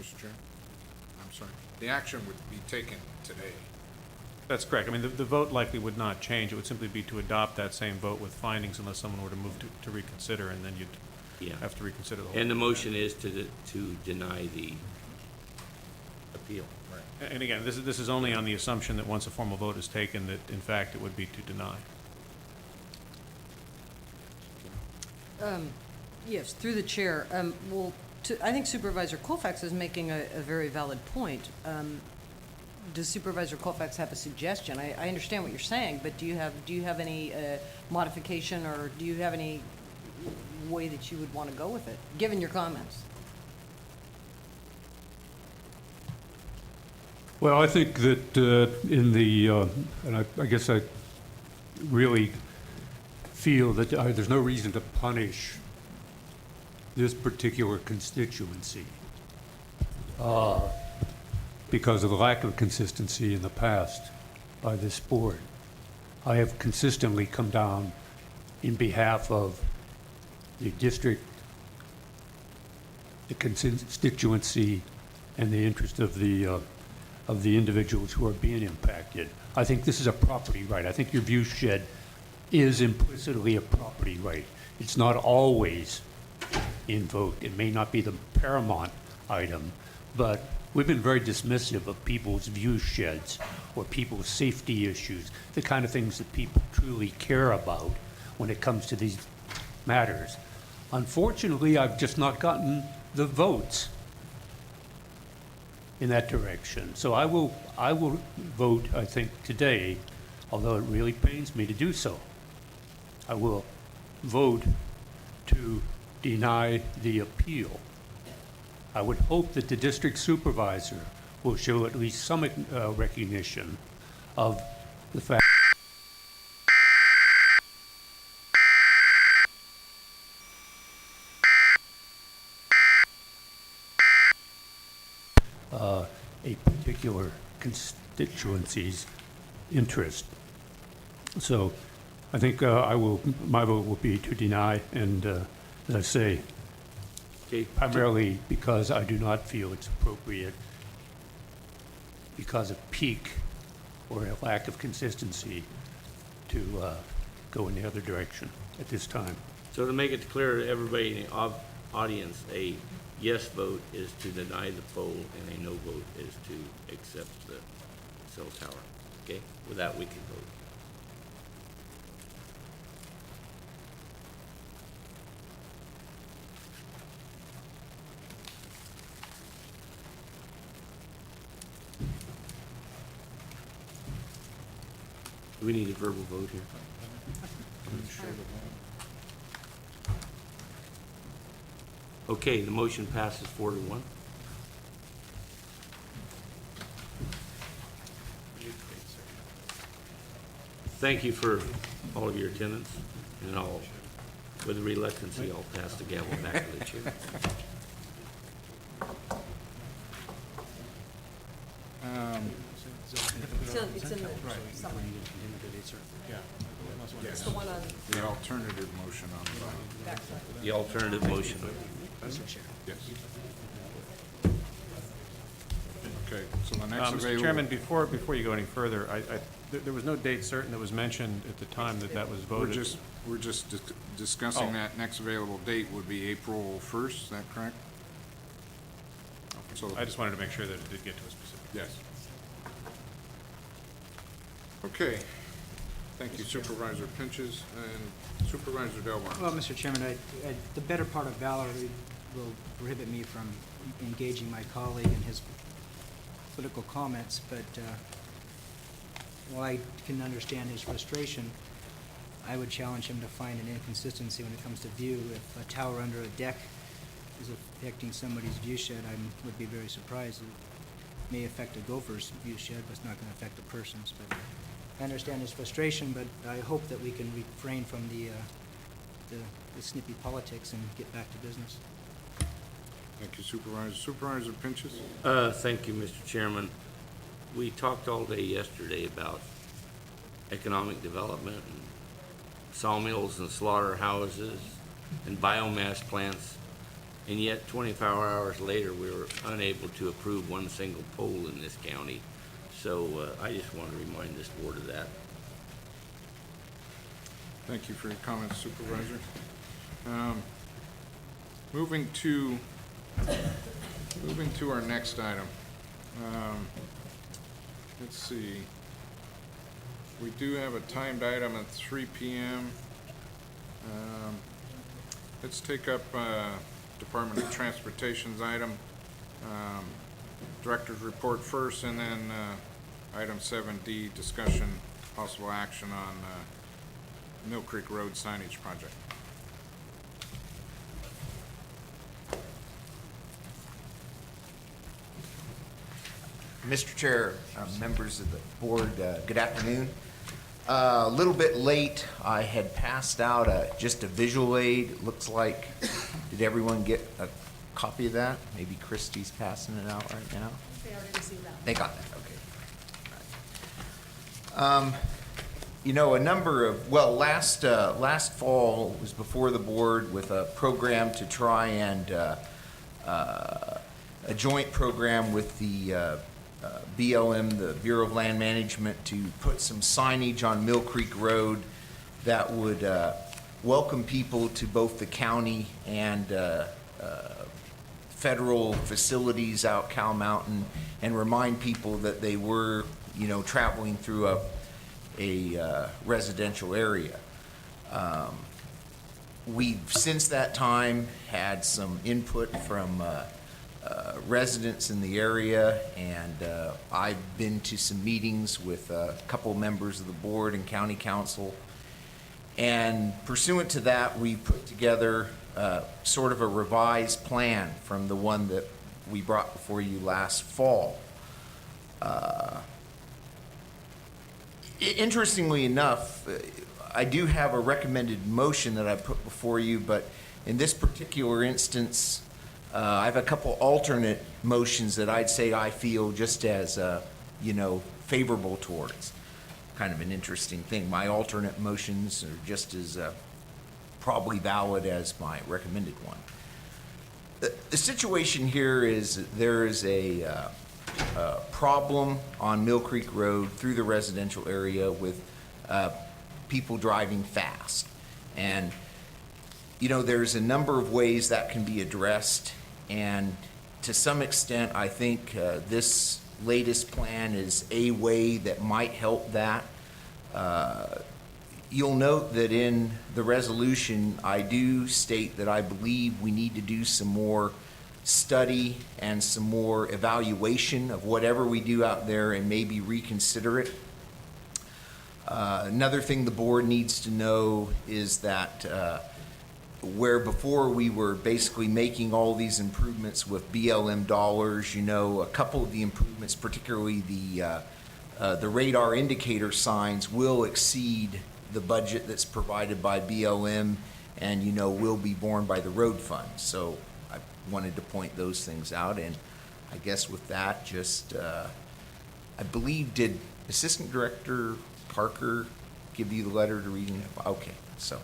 Mr. Chair? I'm sorry. The action would be taken today. That's correct. I mean, the vote likely would not change. It would simply be to adopt that same vote with findings unless someone were to move to reconsider, and then you'd Yeah. have to reconsider the whole. And the motion is to deny the appeal. And again, this is only on the assumption that once a formal vote is taken, that in fact it would be to deny. Yes, through the chair. I think Supervisor Colfax is making a very valid point. Does Supervisor Colfax have a suggestion? I understand what you're saying, but do you have any modification, or do you have any way that you would want to go with it, given your comments? Well, I think that in the, and I guess I really feel that there's no reason to punish this particular constituency because of the lack of consistency in the past by this board. I have consistently come down in behalf of the district, the constituency, and the interest of the individuals who are being impacted. I think this is a property right. I think your view shed is implicitly a property right. It's not always invoked. It may not be the paramount item, but we've been very dismissive of people's view sheds or people's safety issues, the kind of things that people truly care about when it comes to these matters. Unfortunately, I've just not gotten the votes in that direction. So I will vote, I think, today, although it really pains me to do so. I will vote to deny the appeal. I would hope that the district supervisor will show at least some recognition of the fact a particular constituency's interest. So I think my vote will be to deny, and as I say, Okay. primarily because I do not feel it's appropriate because of pique or a lack of consistency to go in the other direction at this time. So to make it clear to everybody in the audience, a yes vote is to deny the poll, and a no vote is to accept the cell tower. Okay? With that, we can vote. Do we need a verbal vote here? Okay, the motion passes 4-1. Thank you for all of your attendance, and with reluctancy, I'll pass the gavel back to the chair. It's in the summary. It's the one on The alternative motion on the bottom. backside. The alternative motion. Yes. Okay, so the next Mr. available. Chairman, before you go any further, there was no date certain that was mentioned at the time that was voted. We're just discussing Oh. that next available date would be April 1st, is that correct? So, I just wanted to make sure that it did get to a specific. yes. Okay. Thank you Supervisor Pinches and Supervisor Delmar. Well, Mr. Chairman, the better part of valor will prohibit me from engaging my colleague in his political comments, but while I can understand his frustration, I would challenge him to find an inconsistency when it comes to view. If a tower under a deck is affecting somebody's view shed, I would be very surprised. It may affect a gopher's view shed, but it's not going to affect a person's. But I understand his frustration, but I hope that we can refrain from the snippy politics and get back to business. Thank you Supervisor. Supervisor Pinches? Thank you, Mr. Chairman. We talked all day yesterday about economic development and sawmills and slaughterhouses and biomass plants. And yet 24 hours later, we were unable to approve one single pole in this county. So I just want to remind this board of that. Thank you for your comments, Supervisor. Moving to our next item. Let's see. We do have a timed item at 3 p.m. Let's take up Department of Transportation's item. Director's report first, and then item 7D, discussion, possible action on Mill Creek Road signage project. Mr. Chair, members of the board, good afternoon. A little bit late, I had passed out just a visual aid. It looks like, did everyone get a copy of that? Maybe Christie's passing it out right now? They already received that. They got that, okay. You know, last fall was before the board with a program to try and, a joint program with the BLM, the Bureau of Land Management, to put some signage on Mill Creek Road that would welcome people to both the county and federal facilities out Cow Mountain, and remind people that they were, you know, traveling through a residential area. We've since that time had some input from residents in the area, and I've been to some meetings with a couple members of the board and county council. And pursuant to that, we put together sort of a revised plan from the one that we brought before you last fall. Interestingly enough, I do have a recommended motion that I put before you, but in this particular instance, I have a couple alternate motions that I'd say I feel just as, you know, favorable towards. Kind of an interesting thing. My alternate motions are just as probably valid as my recommended one. The situation here is there is a problem on Mill Creek Road through the residential area with people driving fast. And, you know, there's a number of ways that can be addressed. And to some extent, I think this latest plan is a way that might help that. You'll note that in the resolution, I do state that I believe we need to do some more study and some more evaluation of whatever we do out there and maybe reconsider it. Another thing the board needs to know is that where before we were basically making all these improvements with BLM dollars, you know, a couple of the improvements, particularly the radar indicator signs, will exceed the budget that's provided by BLM and, you know, will be borne by the road fund. So I wanted to point those things out. And I guess with that, just, I believe, did Assistant Director Parker give you the letter to read? Okay, so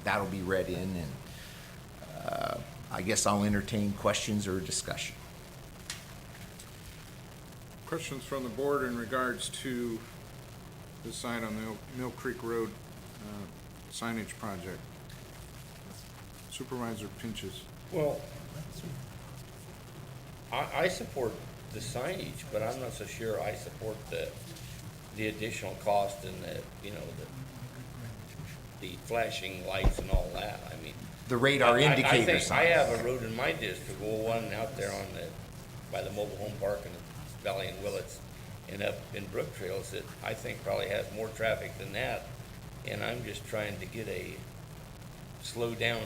that'll be read in, and I guess I'll entertain questions or discussion. Questions from the board in regards to the sign on the Mill Creek Road signage project? Supervisor Pinches. Well, I support the signage, but I'm not so sure I support the additional cost and the, you know, the flashing lights and all that. I mean, The radar indicator I think signs. I have a road in my district, well, one out there on by the mobile home park in Valley and Willits and up in Brook Trails that I think probably has more traffic than that. And I'm just trying to get a slow down